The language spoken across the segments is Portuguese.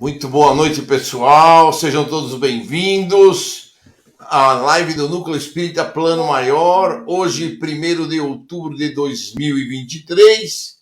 Muito boa noite, pessoal. Sejam todos bem-vindos à live do Núcleo Espírita Plano Maior. Hoje, 1º de outubro de 2023.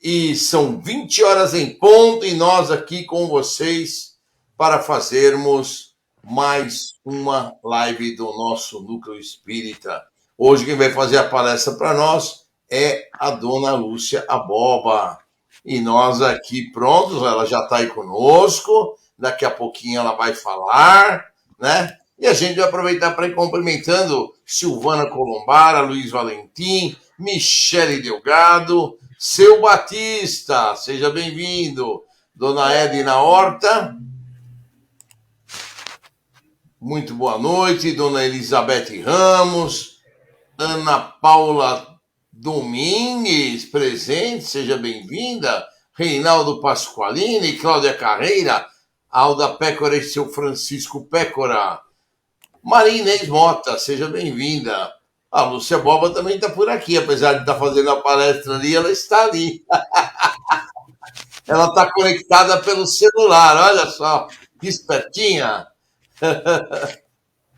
E são 20 horas em ponto e nós aqui com vocês para fazermos mais uma live do nosso Núcleo Espírita. Hoje quem vai fazer a palestra para nós é a dona Lúcia Aboba. E nós aqui prontos, ela já está aí conosco, daqui a pouquinho ela vai falar, né? E a gente vai aproveitar para ir cumprimentando Silvana Colombara, Luiz Valentim, Michele Delgado, Seu Batista, seja bem-vindo. Dona Edna Horta, muito boa noite. Dona Elizabeth Ramos, Ana Paula Domingues, presente, seja bem-vinda. Reinaldo Pasqualini, Cláudia Carreira, Alda Pécora e seu Francisco Pécora. Maria Inês Mota, seja bem-vinda. A Lúcia Boba também está por aqui, apesar de estar fazendo a palestra ali, ela está ali. Ela está conectada pelo celular, olha só, que espertinha.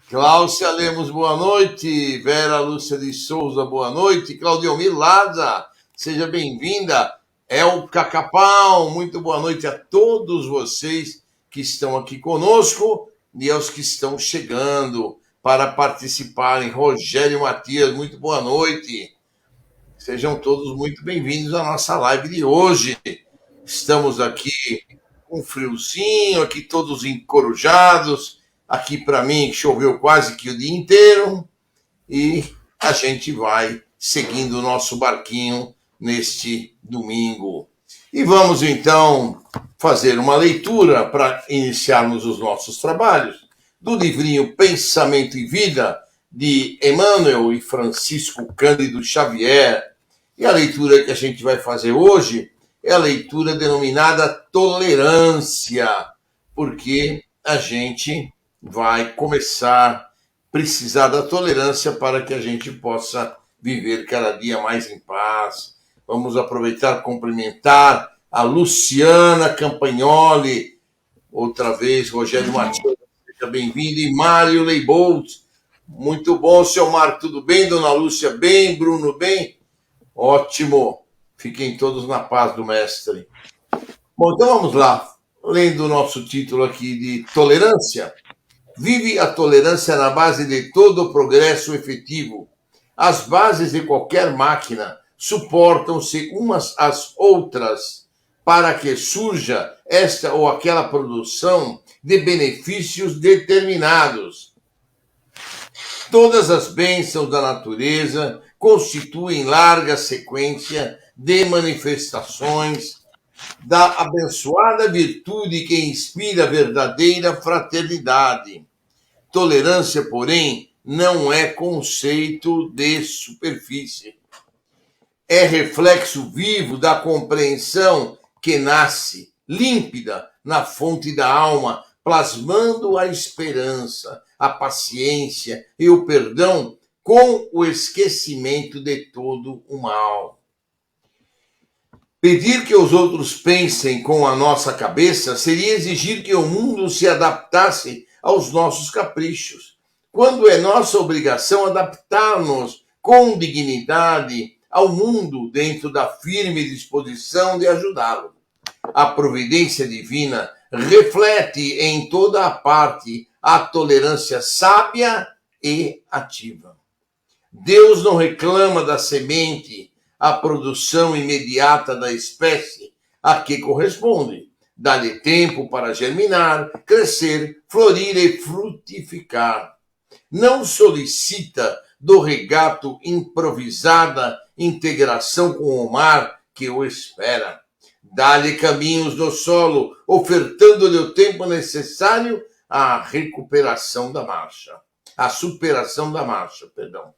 Cláudia Lemos, boa noite. Vera Lúcia de Souza, boa noite. Claudiomir Laza, seja bem-vinda. El Cacapau, muito boa noite a todos vocês que estão aqui conosco e aos que estão chegando para participarem. Rogério Matias, muito boa noite. Sejam todos muito bem-vindos à nossa live de hoje. Estamos aqui com friozinho, aqui todos encorujados. Aqui para mim choveu quase que o dia inteiro e a gente vai seguindo o nosso barquinho neste domingo. E vamos então fazer uma leitura para iniciarmos os nossos trabalhos do livrinho Pensamento e Vida de Emmanuel e Francisco Cândido Xavier. E a leitura que a gente vai fazer hoje é a leitura denominada Tolerância, porque a gente vai começar a precisar da tolerância para que a gente possa viver cada dia mais em paz. Vamos aproveitar e cumprimentar a Luciana Campagnoli, outra vez, Rogério Matias, seja bem-vindo, e Mário Leibold. Muito bom, seu Marco, tudo bem? Dona Lúcia, bem? Bruno, bem? Ótimo, fiquem todos na paz do mestre. Bom, então vamos lá, lendo o nosso título aqui de Tolerância. Vive a tolerância na base de todo o progresso efetivo. As bases de qualquer máquina suportam-se umas às outras para que surja esta ou aquela produção de benefícios determinados. Todas as bênçãos da natureza constituem larga sequência de manifestações da abençoada virtude que inspira a verdadeira fraternidade. Tolerância, porém, não é conceito de superfície. É reflexo vivo da compreensão que nasce, límpida, na fonte da alma, plasmando a esperança, a paciência e o perdão com o esquecimento de todo o mal. Pedir que os outros pensem com a nossa cabeça seria exigir que o mundo se adaptasse aos nossos caprichos, quando é nossa obrigação adaptar-nos com dignidade ao mundo dentro da firme disposição de ajudá-lo. A providência divina reflete em toda a parte a tolerância sábia e ativa. Deus não reclama da semente a produção imediata da espécie a que corresponde. Dá-lhe tempo para germinar, crescer, florir e frutificar. Não solicita do regato improvisada integração com o mar que o espera. Dá-lhe caminhos no solo, ofertando-lhe o tempo necessário à recuperação da marcha. À superação da marcha, perdão.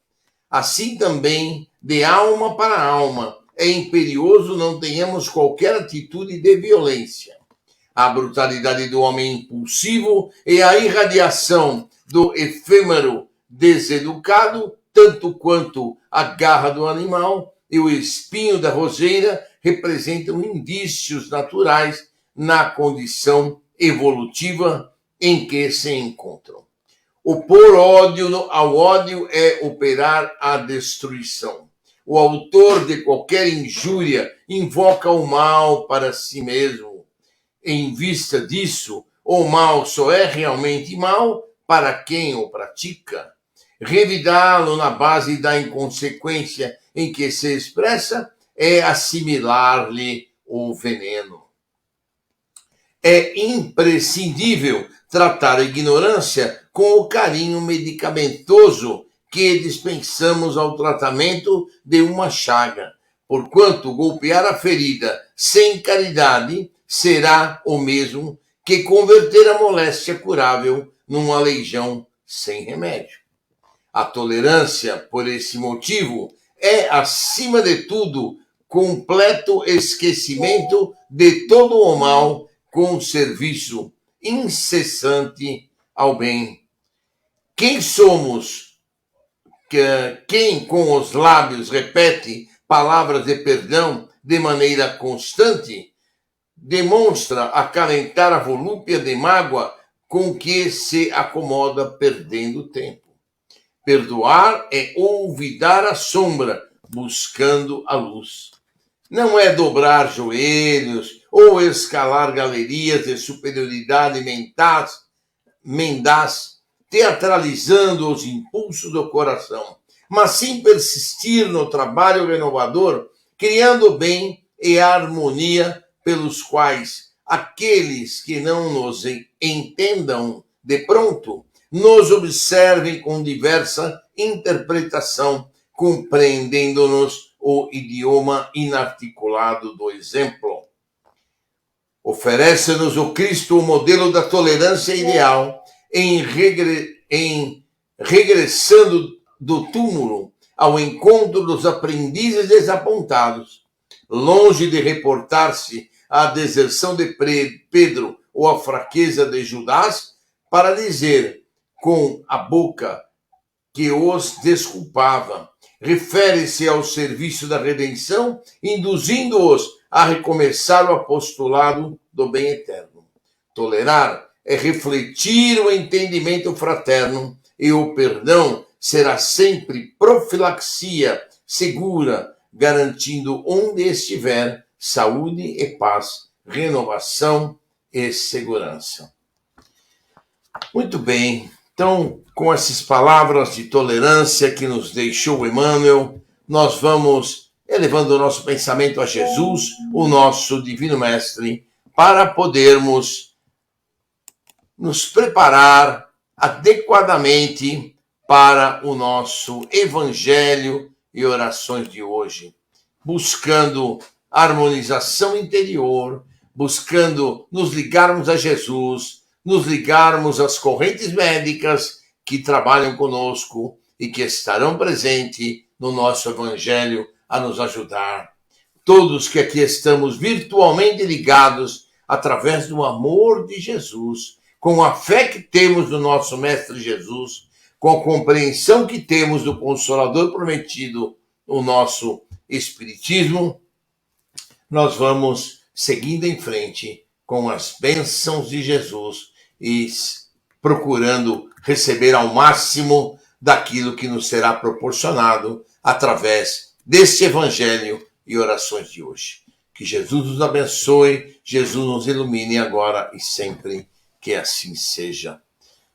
Assim também, de alma para alma, é imperioso não tenhamos qualquer atitude de violência. A brutalidade do homem impulsivo e a irradiação do efêmero deseducado, tanto quanto a garra do animal e o espinho da roseira, representam indícios naturais na condição evolutiva em que se encontram. Opor ódio ao ódio é operar a destruição. O autor de qualquer injúria invoca o mal para si mesmo. Em vista disso, o mal só é realmente mal para quem o pratica. Revidá-lo na base da inconsequência em que se expressa é assimilar-lhe o veneno. É imprescindível tratar a ignorância com o carinho medicamentoso que dispensamos ao tratamento de uma chaga, porquanto golpear a ferida sem caridade será o mesmo que converter a moléstia curável num aleijão sem remédio. A tolerância, por esse motivo, é, acima de tudo, completo esquecimento de todo o mal com serviço incessante ao bem. Quem somos? Quem com os lábios repete palavras de perdão de maneira constante, demonstra acalentar a volúpia de mágoa com que se acomoda perdendo tempo. Perdoar é olvidar a sombra, buscando a luz. Não é dobrar joelhos ou escalar galerias de superioridade mendaz, teatralizando os impulsos do coração, mas sim persistir no trabalho renovador, criando bem e harmonia pelos quais aqueles que não nos entendam de pronto, nos observem com diversa interpretação, compreendendo-nos o idioma inarticulado do exemplo. Oferece-nos o Cristo o modelo da tolerância ideal em regressando do túmulo ao encontro dos aprendizes desapontados, longe de reportar-se à deserção de Pedro ou à fraqueza de Judas, para dizer com a boca que os desculpava. Refere-se ao serviço da redenção, induzindo-os a recomeçar o apostolado do bem eterno. Tolerar é refletir o entendimento fraterno, e o perdão será sempre profilaxia segura, garantindo onde estiver saúde e paz, renovação e segurança. Muito bem. Então, com essas palavras de tolerância que nos deixou Emmanuel, nós vamos elevando o nosso pensamento a Jesus, o nosso Divino Mestre, para podermos nos preparar adequadamente para o nosso Evangelho e orações de hoje, buscando harmonização interior, buscando nos ligarmos a Jesus, nos ligarmos às correntes médicas que trabalham conosco e que estarão presentes no nosso Evangelho a nos ajudar. Todos que aqui estamos virtualmente ligados através do amor de Jesus, com a fé que temos no nosso Mestre Jesus, com a compreensão que temos do Consolador prometido, o nosso Espiritismo, nós vamos seguindo em frente com as bênçãos de Jesus e procurando receber ao máximo daquilo que nos será proporcionado através deste Evangelho e orações de hoje. Que Jesus nos abençoe, Jesus nos ilumine agora e sempre, que assim seja.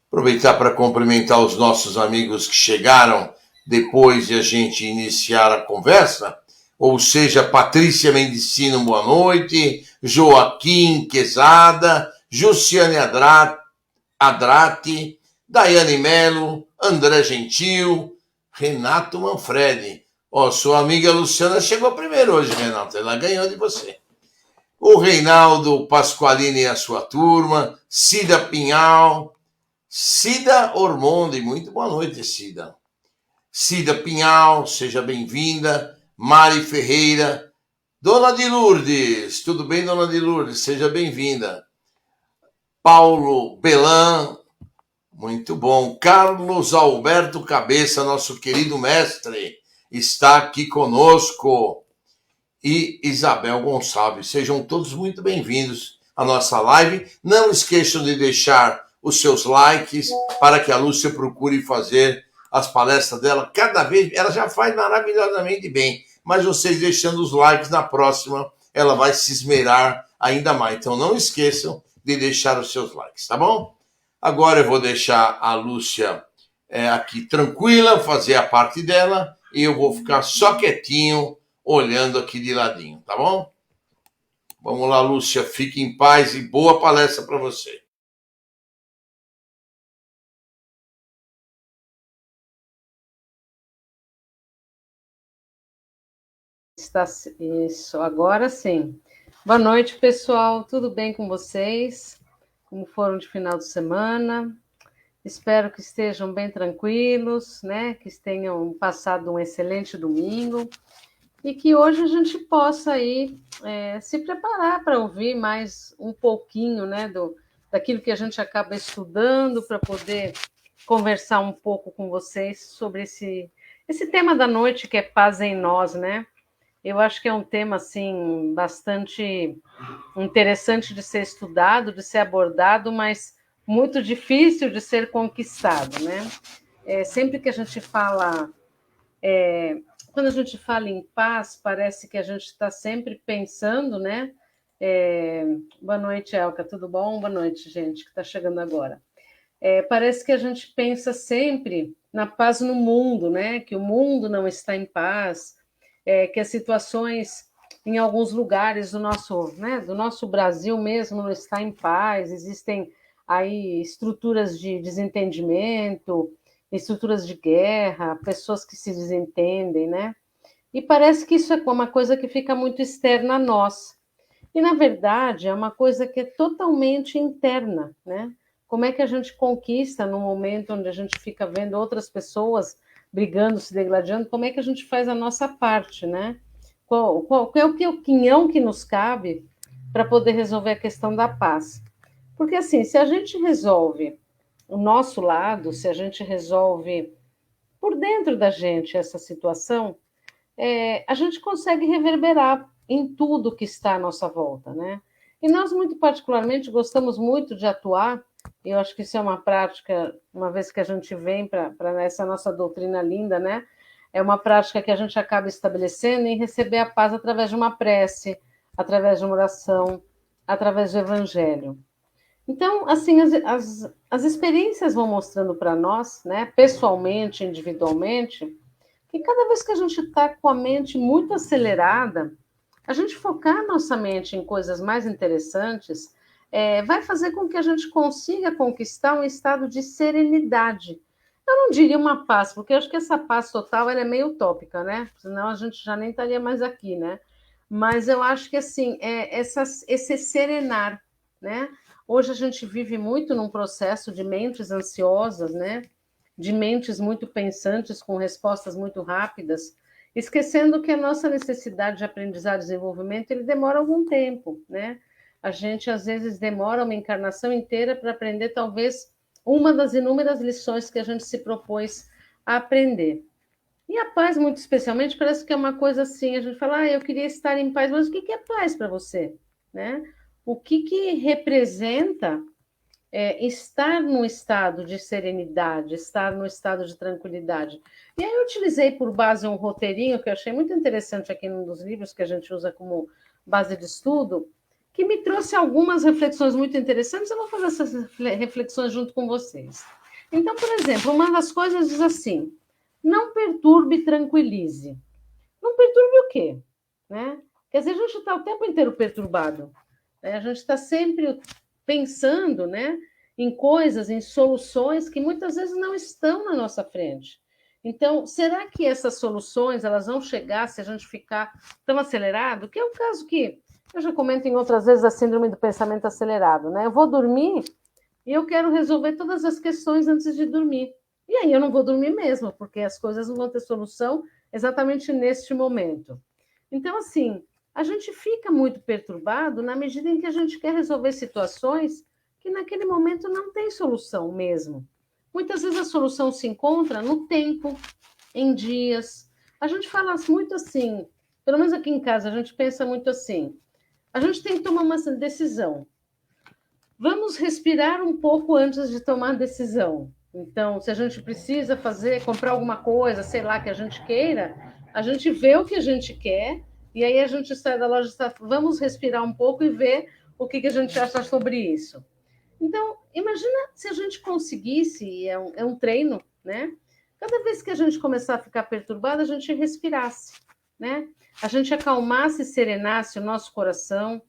Aproveitar para cumprimentar os nossos amigos que chegaram depois de a gente iniciar a conversa, ou seja, Patrícia Mendicino, boa noite, Joaquim Quezada, Jussiane Adrati, Daiane Melo, André Gentil, Renato Manfredi. Sua amiga Luciana chegou primeiro hoje, Renato, ela ganhou de você. O Reinaldo Pasqualini e a sua turma, Cida Pinhal, Cida Ormonde, muito boa noite, Cida. Cida Pinhal, seja bem-vinda. Mari Ferreira, Dona de Lourdes, tudo bem, Dona de Lourdes? Seja bem-vinda. Paulo Belan, muito bom. Carlos Alberto Cabeça, nosso querido mestre, está aqui conosco. E Isabel Gonçalves, sejam todos muito bem-vindos a nossa live. Não esqueçam de deixar os seus likes para que a Lúcia procure fazer as palestras dela cada vez. Ela já faz maravilhosamente bem, mas vocês deixando os likes, na próxima ela vai se esmerar ainda mais. Então não esqueçam de deixar os seus likes, tá bom? Agora eu vou deixar a Lúcia aqui tranquila, fazer a parte dela, e eu vou ficar só quietinho, olhando aqui de ladinho, tá bom? Vamos lá, Lúcia, fique em paz e boa palestra para você. Isso, agora sim. Boa noite, pessoal. Tudo bem com vocês? Como foram de final de semana? Espero que estejam bem tranquilos, né? Que tenham passado um excelente domingo e que hoje a gente possa aí se preparar para ouvir mais um pouquinho, né? Daquilo que a gente acaba estudando para poder conversar um pouco com vocês sobre esse tema da noite que é paz em nós, né? Eu acho que é um tema assim bastante interessante de ser estudado, de ser abordado, mas muito difícil de ser conquistado, né? Sempre que a gente fala, quando a gente fala em paz, parece que a gente está sempre pensando, né? Boa noite, Elka, tudo bom? Boa noite, gente, que está chegando agora. Parece que a gente pensa sempre na paz no mundo, né? Que o mundo não está em paz, que as situações em alguns lugares do nosso Brasil mesmo não está em paz, existem aí estruturas de desentendimento, estruturas de guerra, pessoas que se desentendem, né? E parece que isso é uma coisa que fica muito externa a nós. E, na verdade, é uma coisa que é totalmente interna, né? Como é que a gente conquista no momento onde a gente fica vendo outras pessoas brigando, se degladiando, como é que a gente faz a nossa parte, né? Qual é o quinhão que nos cabe para poder resolver a questão da paz? Porque, assim, se a gente resolve o nosso lado, se a gente resolve por dentro da gente essa situação, a gente consegue reverberar em tudo que está à nossa volta, né? E nós, muito particularmente, gostamos muito de atuar, e eu acho que isso é uma prática, uma vez que a gente vem para essa nossa doutrina linda, né? É uma prática que a gente acaba estabelecendo em receber a paz através de uma prece, através de uma oração, através do evangelho. Então, assim, as experiências vão mostrando para nós, né, pessoalmente, individualmente, que cada vez que a gente está com a mente muito acelerada, a gente focar nossa mente em coisas mais interessantes vai fazer com que a gente consiga conquistar um estado de serenidade. Eu não diria uma paz, porque eu acho que essa paz total ela é meio utópica, né? Senão a gente já nem estaria mais aqui, né? Mas eu acho que assim, esse serenar, né? Hoje a gente vive muito num processo de mentes ansiosas, né? De mentes muito pensantes, com respostas muito rápidas, esquecendo que a nossa necessidade de aprendizado e desenvolvimento ele demora algum tempo, né? A gente às vezes demora uma encarnação inteira para aprender talvez uma das inúmeras lições que a gente se propôs a aprender. E a paz, muito especialmente, parece que é uma coisa assim, a gente fala, eu queria estar em paz, mas o que é paz para você? Né? O que representa estar no estado de serenidade, estar no estado de tranquilidade. E aí eu utilizei por base um roteirinho que eu achei muito interessante aqui num dos livros que a gente usa como base de estudo, que me trouxe algumas reflexões muito interessantes. Eu vou fazer essas reflexões junto com vocês. Então, por exemplo, uma das coisas diz assim: não perturbe, tranquilize. Não perturbe o quê? Né? Quer dizer, a gente está o tempo inteiro perturbado. Né? A gente está sempre pensando, né, em coisas, em soluções que muitas vezes não estão na nossa frente. Então, será que essas soluções elas vão chegar se a gente ficar tão acelerado? Que é o caso que eu já comento em outras vezes a síndrome do pensamento acelerado, né? Eu vou dormir e eu quero resolver todas as questões antes de dormir. E aí eu não vou dormir mesmo, porque as coisas não vão ter solução exatamente neste momento. Então, assim, a gente fica muito perturbado na medida em que a gente quer resolver situações que naquele momento não tem solução mesmo. Muitas vezes a solução se encontra no tempo, em dias. A gente fala muito assim, pelo menos aqui em casa, a gente pensa muito assim: a gente tem que tomar uma decisão. Vamos respirar um pouco antes de tomar a decisão. Então, se a gente precisa comprar alguma coisa, sei lá, que a gente queira, a gente vê o que a gente quer e aí a gente sai da loja e vamos respirar um pouco e ver o que a gente acha sobre isso. Então, imagina se a gente conseguisse, é um treino, né? Cada vez que a gente começar a ficar perturbado, a gente respirasse, né? A gente acalmasse e serenasse o nosso coração,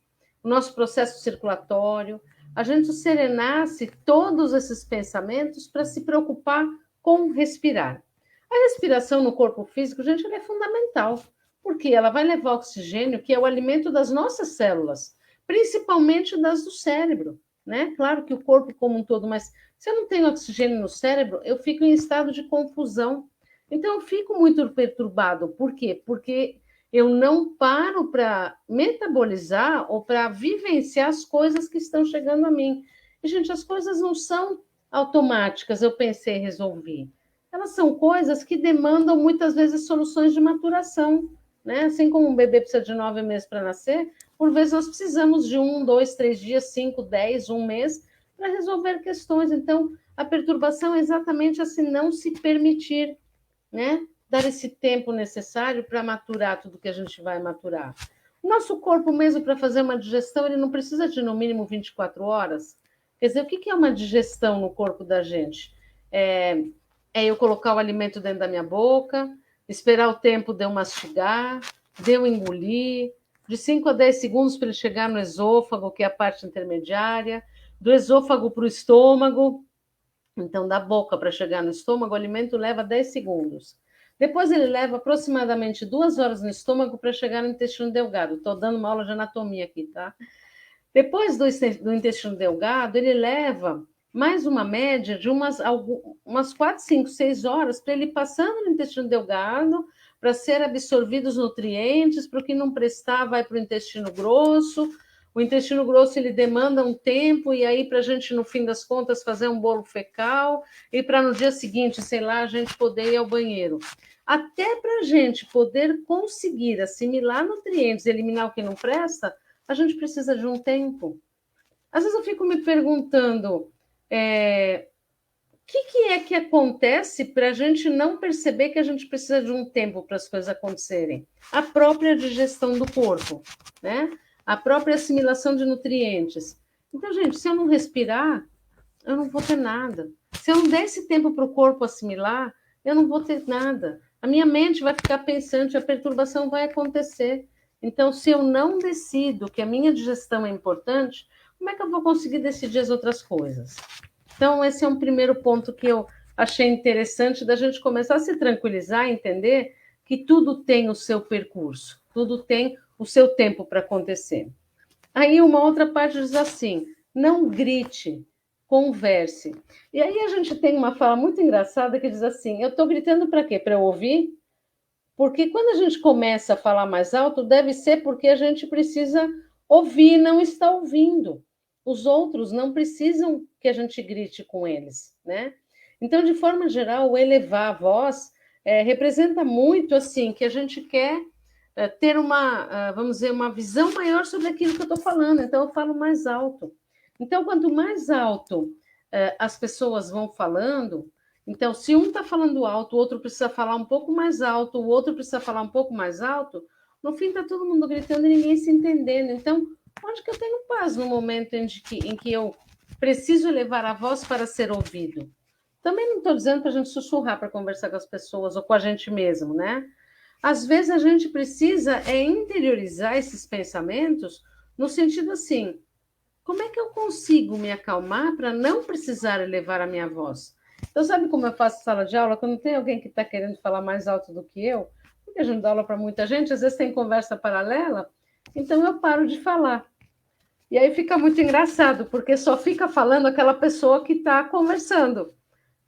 o nosso processo circulatório, a gente serenasse todos esses pensamentos para se preocupar com respirar. A respiração no corpo físico, gente, ela é fundamental, porque ela vai levar oxigênio, que é o alimento das nossas células, principalmente das do cérebro, né? Claro que o corpo como um todo, mas se eu não tenho oxigênio no cérebro, eu fico em estado de confusão. Então, eu fico muito perturbado. Por quê? Porque eu não paro para metabolizar ou para vivenciar as coisas que estão chegando a mim. E, gente, as coisas não são automáticas, eu pensei em resolver. Elas são coisas que demandam muitas vezes soluções de maturação, né? Assim como um bebê precisa de 9 meses para nascer, por vezes nós precisamos de 1, 2, 3 dias, 5, 10, um mês para resolver questões. Então, a perturbação é exatamente assim, não se permitir, né? Dar esse tempo necessário para maturar tudo que a gente vai maturar. O nosso corpo mesmo, para fazer uma digestão, ele não precisa de, no mínimo, 24 horas. Quer dizer, o que é uma digestão no corpo da gente? É eu colocar o alimento dentro da minha boca, esperar o tempo de eu mastigar, de eu engolir, de 5 a 10 segundos para ele chegar no esôfago, que é a parte intermediária, do esôfago para o estômago. Então, da boca para chegar no estômago, o alimento leva 10 segundos. Depois ele leva aproximadamente 2 horas no estômago para chegar no intestino delgado. Estou dando uma aula de anatomia aqui, tá? Depois do intestino delgado, ele leva mais uma média de umas 4, 5, 6 horas para ele ir passando no intestino delgado, para ser absorvidos nutrientes, para o que não prestar vai para o intestino grosso. O intestino grosso ele demanda um tempo, e aí para a gente, no fim das contas, fazer um bolo fecal, e para no dia seguinte, sei lá, a gente poder ir ao banheiro. Até para a gente poder conseguir assimilar nutrientes, eliminar o que não presta, a gente precisa de um tempo. Às vezes eu fico me perguntando, que é que acontece para a gente não perceber que a gente precisa de um tempo para as coisas acontecerem? A própria digestão do corpo, né? A própria assimilação de nutrientes. Então, gente, se eu não respirar, eu não vou ter nada. Se eu não der esse tempo para o corpo assimilar, eu não vou ter nada. A minha mente vai ficar pensante, a perturbação vai acontecer. Então, se eu não decido que a minha digestão é importante, como é que eu vou conseguir decidir as outras coisas? Então, esse é um primeiro ponto que eu achei interessante da gente começar a se tranquilizar, entender que tudo tem o seu percurso, tudo tem o seu tempo para acontecer. Aí uma outra parte diz assim, não grite, converse. E aí a gente tem uma fala muito engraçada que diz assim, eu estou gritando para quê? Para eu ouvir? Porque quando a gente começa a falar mais alto, deve ser porque a gente precisa ouvir e não está ouvindo. Os outros não precisam que a gente grite com eles, né? Então, de forma geral, o elevar a voz representa muito assim que a gente quer ter vamos dizer, uma visão maior sobre aquilo que eu estou falando. Então, eu falo mais alto. Então, quanto mais alto as pessoas vão falando, então, se um está falando alto, o outro precisa falar um pouco mais alto, o outro precisa falar um pouco mais alto, no fim está todo mundo gritando e ninguém se entendendo. Então, onde que eu tenho paz no momento em que eu preciso elevar a voz para ser ouvido? Também não estou dizendo para a gente sussurrar para conversar com as pessoas ou com a gente mesmo, né? Às vezes a gente precisa interiorizar esses pensamentos no sentido assim, como é que eu consigo me acalmar para não precisar elevar a minha voz? Então, sabe como eu faço sala de aula? Quando tem alguém que está querendo falar mais alto do que eu, porque a gente dá aula para muita gente, às vezes tem conversa paralela, então eu paro de falar. E aí fica muito engraçado, porque só fica falando aquela pessoa que está conversando.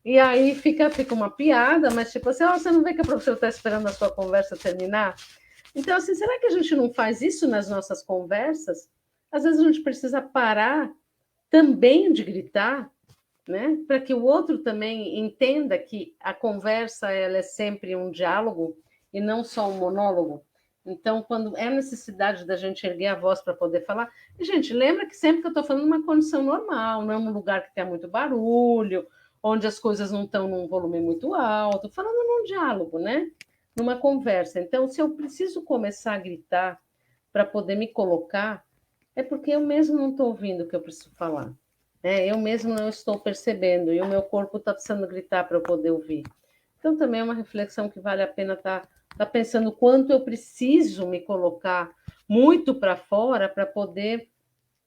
E aí fica uma piada, mas tipo assim, você não vê que a professora está esperando a sua conversa terminar? Então, assim, será que a gente não faz isso nas nossas conversas? Às vezes a gente precisa parar também de gritar, né? Para que o outro também entenda que a conversa ela é sempre um diálogo e não só um monólogo. Então, quando é necessidade da gente erguer a voz para poder falar, e, gente, lembra que sempre que eu estou falando numa condição normal, não num lugar que tenha muito barulho, onde as coisas não estão num volume muito alto, falando num diálogo, né? Numa conversa. Então, se eu preciso começar a gritar para poder me colocar, é porque eu mesmo não estou ouvindo o que eu preciso falar. Né? Eu mesmo não estou percebendo, e o meu corpo está precisando gritar para eu poder ouvir. Então, também é uma reflexão que vale a pena estar pensando quanto eu preciso me colocar muito para fora para poder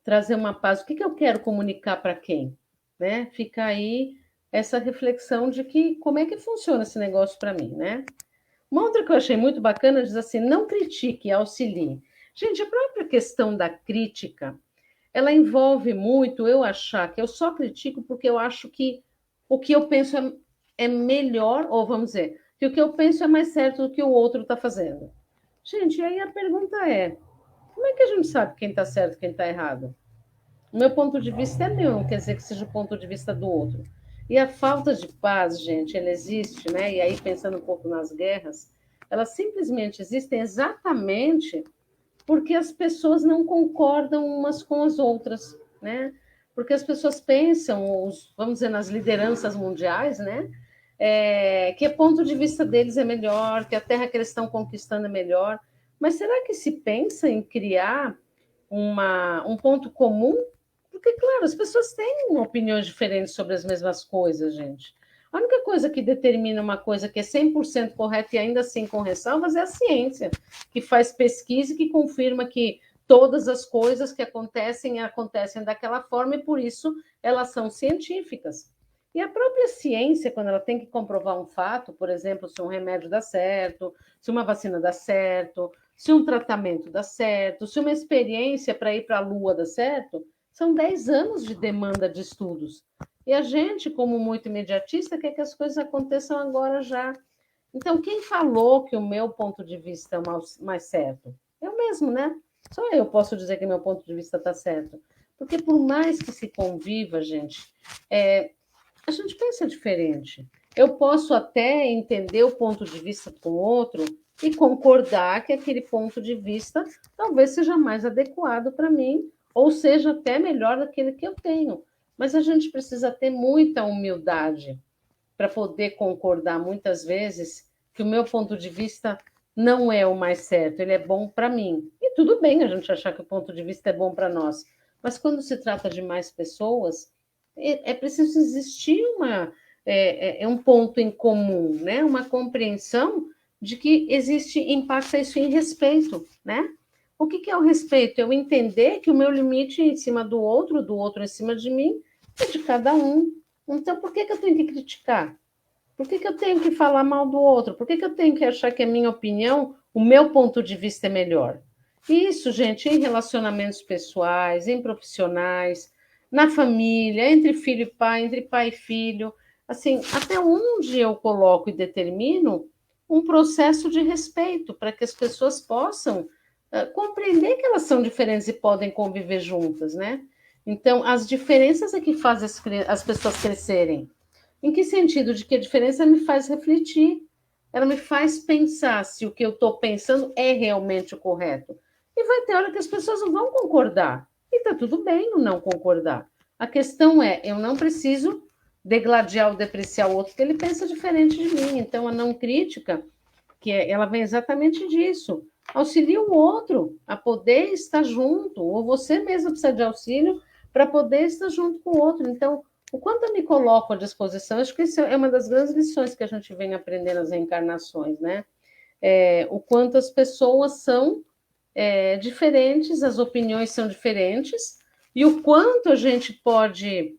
trazer uma paz. O que eu quero comunicar para quem? Né? Fica aí essa reflexão de que como é que funciona esse negócio para mim, né? Uma outra que eu achei muito bacana diz assim: não critique, auxilie. Gente, a própria questão da crítica, ela envolve muito eu achar que eu só critico porque eu acho que o que eu penso é melhor, ou vamos dizer, que o que eu penso é mais certo do que o outro está fazendo. Gente, aí a pergunta é: como é que a gente sabe quem está certo e quem está errado? O meu ponto de vista é meu, não quer dizer que seja o ponto de vista do outro. E a falta de paz, gente, ela existe, né? E aí, pensando um pouco nas guerras, elas simplesmente existem exatamente porque as pessoas não concordam umas com as outras, né? Porque as pessoas pensam, vamos dizer, nas lideranças mundiais, né? Que o ponto de vista deles é melhor, que a terra que eles estão conquistando é melhor. Mas será que se pensa em criar um ponto comum? Porque, claro, as pessoas têm opiniões diferentes sobre as mesmas coisas, gente. A única coisa que determina uma coisa que é 100% correta e ainda assim com ressalvas é a ciência, que faz pesquisa e que confirma que todas as coisas que acontecem daquela forma e por isso elas são científicas. E a própria ciência, quando ela tem que comprovar um fato, por exemplo, se um remédio dá certo, se uma vacina dá certo, se um tratamento dá certo, se uma experiência para ir para a Lua dá certo, são 10 anos de demanda de estudos. E a gente, como muito imediatista, quer que as coisas aconteçam agora já. Então, quem falou que o meu ponto de vista é o mais certo? Eu mesmo, né? Só eu posso dizer que meu ponto de vista está certo. Porque por mais que se conviva, gente, a gente pensa diferente. Eu posso até entender o ponto de vista do outro e concordar que aquele ponto de vista talvez seja mais adequado para mim, ou seja até melhor daquele que eu tenho. Mas a gente precisa ter muita humildade para poder concordar muitas vezes que o meu ponto de vista não é o mais certo, ele é bom para mim. E tudo bem a gente achar que o ponto de vista é bom para nós, mas quando se trata de mais pessoas, é preciso existir um ponto em comum, né? Uma compreensão de que existe, impacta isso em respeito, né? O que é o respeito? Eu entender que o meu limite em cima do outro em cima de mim, é de cada um. Então, por que eu tenho que criticar? Por que eu tenho que falar mal do outro? Por que eu tenho que achar que a minha opinião, o meu ponto de vista é melhor? Isso, gente, em relacionamentos pessoais, em profissionais, na família, entre filho e pai, entre pai e filho. Assim, até onde eu coloco e determino um processo de respeito para que as pessoas possam compreender que elas são diferentes e podem conviver juntas, né? Então, as diferenças é que fazem as pessoas crescerem. Em que sentido? De que a diferença me faz refletir, ela me faz pensar se o que eu estou pensando é realmente o correto. E vai ter hora que as pessoas não vão concordar. E está tudo bem o não concordar. A questão é, eu não preciso degladiar ou depreciar o outro, porque ele pensa diferente de mim. Então, a não crítica, ela vem exatamente disso. Auxilia o outro a poder estar junto, ou você mesmo precisa de auxílio para poder estar junto com o outro. Então, o quanto eu me coloco à disposição, acho que isso é uma das grandes lições que a gente vem aprendendo nas reencarnações, né? O quanto as pessoas são diferentes, as opiniões são diferentes, e o quanto a gente pode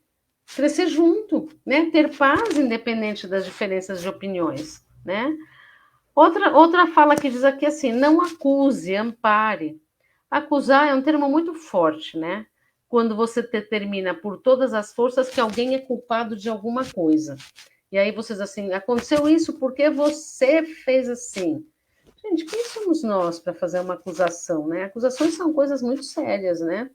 crescer junto, né? Ter paz independente das diferenças de opiniões, né? Outra fala que diz aqui assim: não acuse, ampare. Acusar é um termo muito forte, né? Quando você determina por todas as forças que alguém é culpado de alguma coisa. E aí vocês assim, aconteceu isso porque você fez assim. Gente, quem somos nós para fazer uma acusação, né? Acusações são coisas muito sérias, né?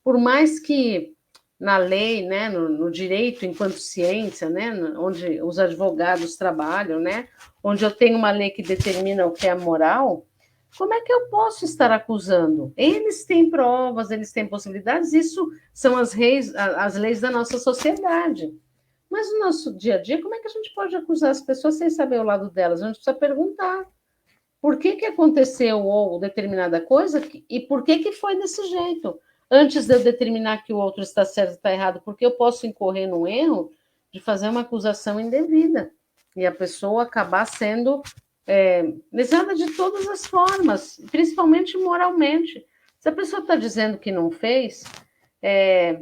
Por mais que na lei, né, no direito enquanto ciência, né, onde os advogados trabalham, né, onde eu tenho uma lei que determina o que é moral, como é que eu posso estar acusando? Eles têm provas, eles têm possibilidades, isso são as leis da nossa sociedade. Mas no nosso dia a dia, como é que a gente pode acusar as pessoas sem saber o lado delas? A gente precisa perguntar por que aconteceu ou determinada coisa e por que foi desse jeito. Antes de eu determinar que o outro está certo ou está errado, porque eu posso incorrer num erro de fazer uma acusação indevida e a pessoa acabar sendo lesada de todas as formas, principalmente moralmente. Se a pessoa está dizendo que não fez, é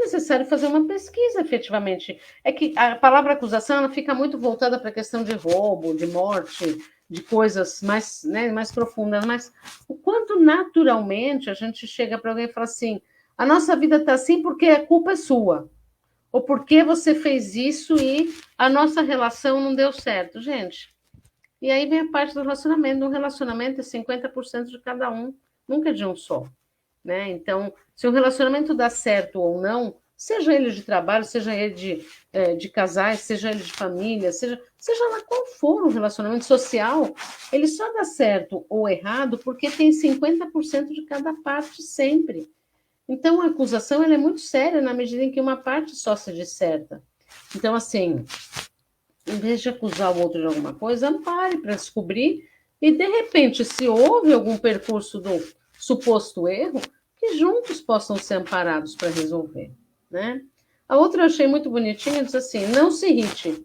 necessário fazer uma pesquisa, efetivamente. É que a palavra acusação ela fica muito voltada para a questão de roubo, de morte, de coisas mais, né, mais profundas, mas o quanto naturalmente a gente chega para alguém e fala assim: a nossa vida está assim porque a culpa é sua, ou porque você fez isso e a nossa relação não deu certo, gente. E aí vem a parte do relacionamento. Um relacionamento é 50% de cada um, nunca é de um só. Né? Então, se o relacionamento dá certo ou não, seja ele de trabalho, seja ele de casais, seja ele de família, seja lá qual for o relacionamento social, ele só dá certo ou errado porque tem 50% de cada parte sempre. Então, a acusação ela é muito séria na medida em que uma parte só se disserta. Então, assim, em vez de acusar o outro de alguma coisa, ampare para descobrir e, de repente, se houve algum percurso do suposto erro, que juntos possam ser amparados para resolver, né? A outra eu achei muito bonitinha, diz assim, não se irrite,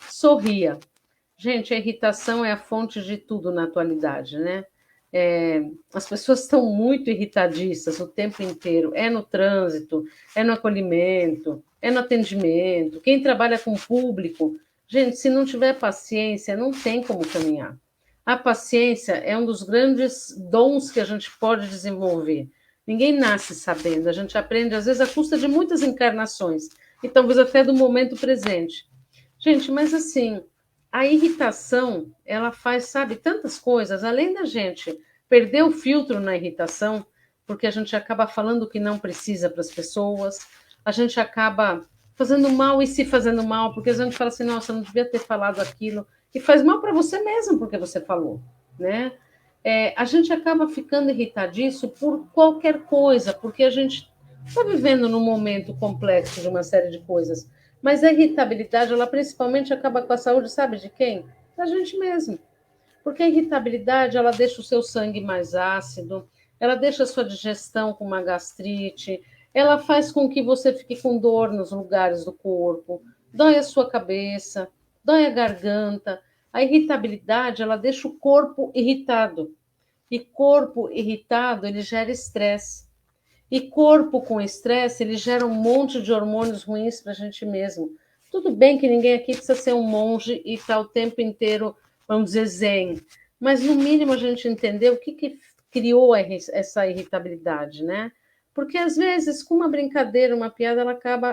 sorria. Gente, a irritação é a fonte de tudo na atualidade, né? As pessoas estão muito irritadiças o tempo inteiro. É no trânsito, é no acolhimento, é no atendimento. Quem trabalha com público, gente, se não tiver paciência, não tem como caminhar. A paciência é um dos grandes dons que a gente pode desenvolver. Ninguém nasce sabendo, a gente aprende, às vezes, à custa de muitas encarnações, e talvez até do momento presente. Gente, mas assim, a irritação, ela faz, sabe, tantas coisas, além da gente perder o filtro na irritação, porque a gente acaba falando o que não precisa para as pessoas, a gente acaba fazendo mal e se fazendo mal, porque a gente fala assim, nossa, eu não devia ter falado aquilo, e faz mal para você mesmo porque você falou, né? A gente acaba ficando irritadiço por qualquer coisa, porque a gente está vivendo num momento complexo de uma série de coisas. Mas a irritabilidade, ela principalmente acaba com a saúde, sabe de quem? Da gente mesmo. Porque a irritabilidade, ela deixa o seu sangue mais ácido, ela deixa a sua digestão com uma gastrite, ela faz com que você fique com dor nos lugares do corpo, dói a sua cabeça, dói a garganta. A irritabilidade, ela deixa o corpo irritado. E corpo irritado, ele gera estresse. E corpo com estresse, ele gera um monte de hormônios ruins para a gente mesmo. Tudo bem que ninguém aqui precisa ser um monge e estar o tempo inteiro, vamos dizer, zen. Mas, no mínimo, a gente entender o que criou essa irritabilidade, né? Porque, às vezes, com uma brincadeira, uma piada,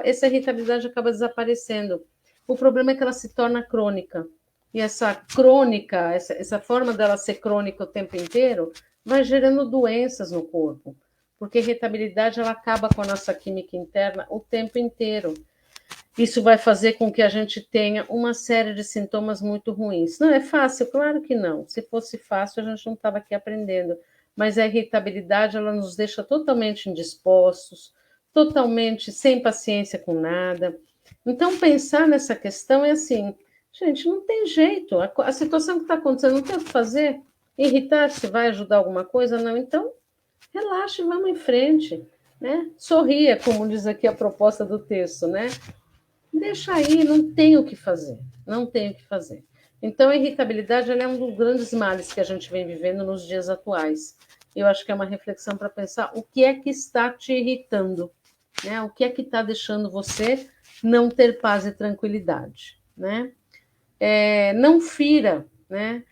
essa irritabilidade acaba desaparecendo. O problema é que ela se torna crônica. E essa crônica, essa forma dela ser crônica o tempo inteiro, vai gerando doenças no corpo porque a irritabilidade ela acaba com a nossa química interna o tempo inteiro. Isso vai fazer com que a gente tenha uma série de sintomas muito ruins. Não é fácil? Claro que não. Se fosse fácil, a gente não estava aqui aprendendo. Mas a irritabilidade ela nos deixa totalmente indispostos, totalmente sem paciência com nada. Então, pensar nessa questão é assim, gente, não tem jeito. A situação que está acontecendo, não tem o que fazer. Irritar-se vai ajudar alguma coisa? Não. Então, relaxe, vamos em frente, né? Sorria, como diz aqui a proposta do texto, né? Deixa aí, não tem o que fazer, não tem o que fazer. Então, a irritabilidade é um dos grandes males que a gente vem vivendo nos dias atuais. Eu acho que é uma reflexão para pensar o que é que está te irritando, né? O que é que está deixando você não ter paz e tranquilidade, né? Não fira, né?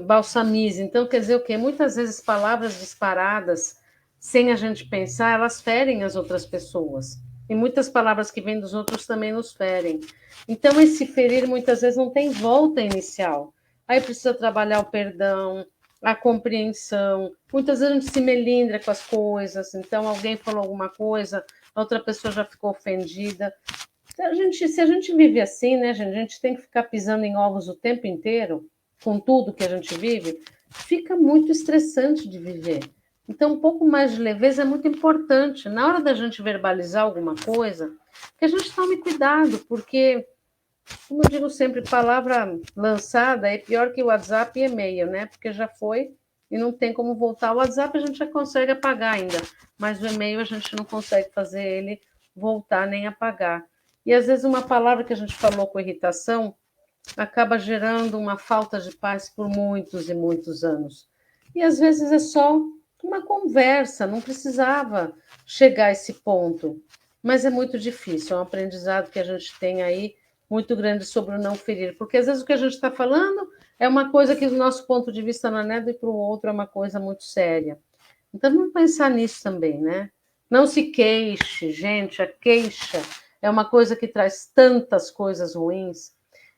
Balsamize. Então, quer dizer o quê? Muitas vezes palavras disparadas, sem a gente pensar, elas ferem as outras pessoas. E muitas palavras que vêm dos outros também nos ferem. Então, esse ferir muitas vezes não tem volta inicial. Aí precisa trabalhar o perdão, a compreensão. Muitas vezes a gente se melindra com as coisas. Então, alguém falou alguma coisa, a outra pessoa já ficou ofendida. Se a gente vive assim, né, gente, a gente tem que ficar pisando em ovos o tempo inteiro, com tudo que a gente vive, fica muito estressante de viver. Então, um pouco mais de leveza é muito importante. Na hora da gente verbalizar alguma coisa, que a gente tome cuidado, porque, como eu digo sempre, palavra lançada é pior que o WhatsApp e e-mail, né? Porque já foi e não tem como voltar. O WhatsApp a gente já consegue apagar ainda, mas o e-mail a gente não consegue fazer ele voltar nem apagar. E às vezes uma palavra que a gente falou com irritação acaba gerando uma falta de paz por muitos e muitos anos. E às vezes é só uma conversa, não precisava chegar a esse ponto. Mas é muito difícil, é um aprendizado que a gente tem aí muito grande sobre o não ferir, porque às vezes o que a gente está falando é uma coisa que, do nosso ponto de vista, não é nada, e para o outro é uma coisa muito séria. Então, vamos pensar nisso também, né? Não se queixe, gente, a queixa é uma coisa que traz tantas coisas ruins.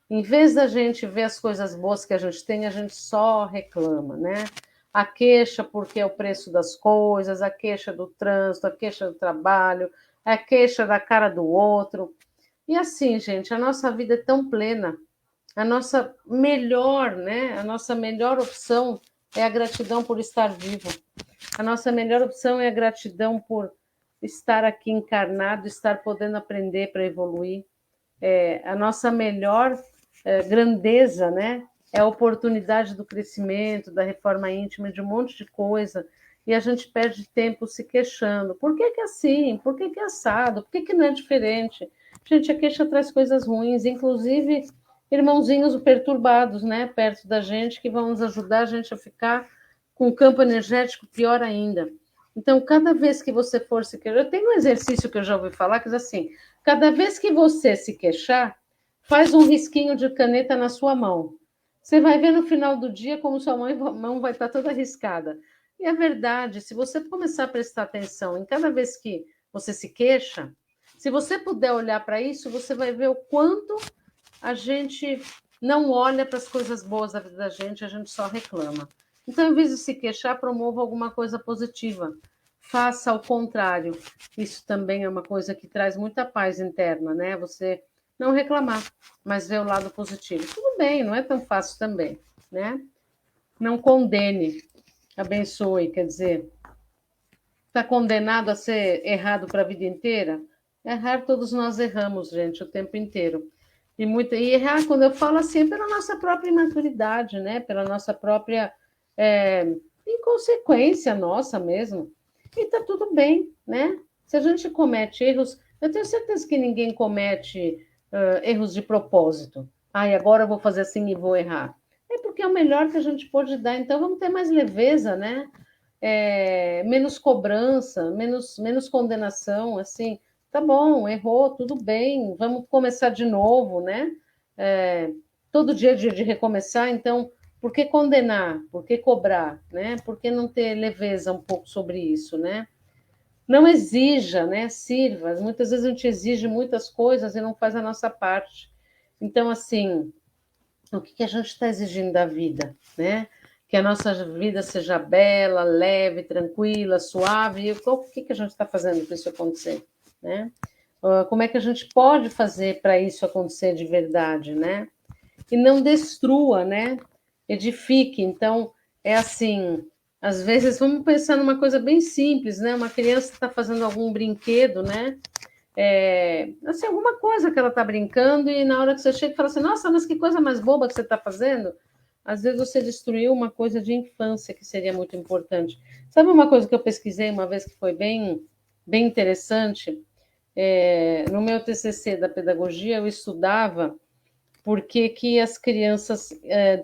Em vez da gente ver as coisas boas que a gente só reclama, né? A queixa porque é o preço das coisas, a queixa do trânsito, a queixa do trabalho, a queixa da cara do outro. E assim, gente, a nossa vida é tão plena. A nossa melhor, né? A nossa melhor opção é a gratidão por estar vivo. A nossa melhor opção é a gratidão por estar aqui encarnado, estar podendo aprender para evoluir. A nossa melhor grandeza, né? É a oportunidade do crescimento, da reforma íntima, de um monte de coisa. E a gente perde tempo se queixando. Por que é assim? Por que é assado? Por que não é diferente? Gente, a queixa traz coisas ruins, inclusive irmãozinhos perturbados, né? Perto da gente, que vão nos ajudar a gente a ficar com um campo energético pior ainda. Então, cada vez que você for se queixar, eu tenho um exercício que eu já ouvi falar, que diz assim, cada vez que você se queixar, faz um risquinho de caneta na sua mão. Você vai ver no final do dia como sua mão vai estar toda riscada. E é verdade, se você começar a prestar atenção em cada vez que você se queixa, se você puder olhar para isso, você vai ver o quanto a gente não olha para as coisas boas da vida da gente, a gente só reclama. Então, em vez de se queixar, promova alguma coisa positiva. Faça ao contrário. Isso também é uma coisa que traz muita paz interna, né? Você não reclamar, mas ver o lado positivo. Tudo bem, não é tão fácil também, né? Não condene, abençoe, quer dizer, está condenado a ser errado para a vida inteira? Errar, todos nós erramos, gente, o tempo inteiro. E errar, quando eu falo assim, é pela nossa própria imaturidade, né? Pela nossa própria inconsequência nossa mesmo. E tá tudo bem, né? Se a gente comete erros, eu tenho certeza que ninguém comete erros de propósito. Ai, agora eu vou fazer assim e vou errar. É porque é o melhor que a gente pode dar. Então vamos ter mais leveza, né? Menos cobrança, menos condenação, assim, tá bom, errou, tudo bem, vamos começar de novo, né? Todo dia é dia de recomeçar, então, por que condenar? Por que cobrar, né? Por que não ter leveza um pouco sobre isso, né? Não exija, né? Sirva. Muitas vezes a gente exige muitas coisas e não faz a nossa parte. Então, assim, o que a gente está exigindo da vida, né? Que a nossa vida seja bela, leve, tranquila, suave. E o que a gente está fazendo para isso acontecer, né? Como é que a gente pode fazer para isso acontecer de verdade, né? E não destrua, né? Edifique. Então, é assim, às vezes, vamos pensar numa coisa bem simples, né? Uma criança está fazendo algum brinquedo, né? Assim, alguma coisa que ela está brincando e na hora que você chega e fala assim, nossa, mas que coisa mais boba que você está fazendo. Às vezes você destruiu uma coisa de infância que seria muito importante. Sabe uma coisa que eu pesquisei uma vez que foi bem interessante? No meu TCC da pedagogia, eu estudava por que as crianças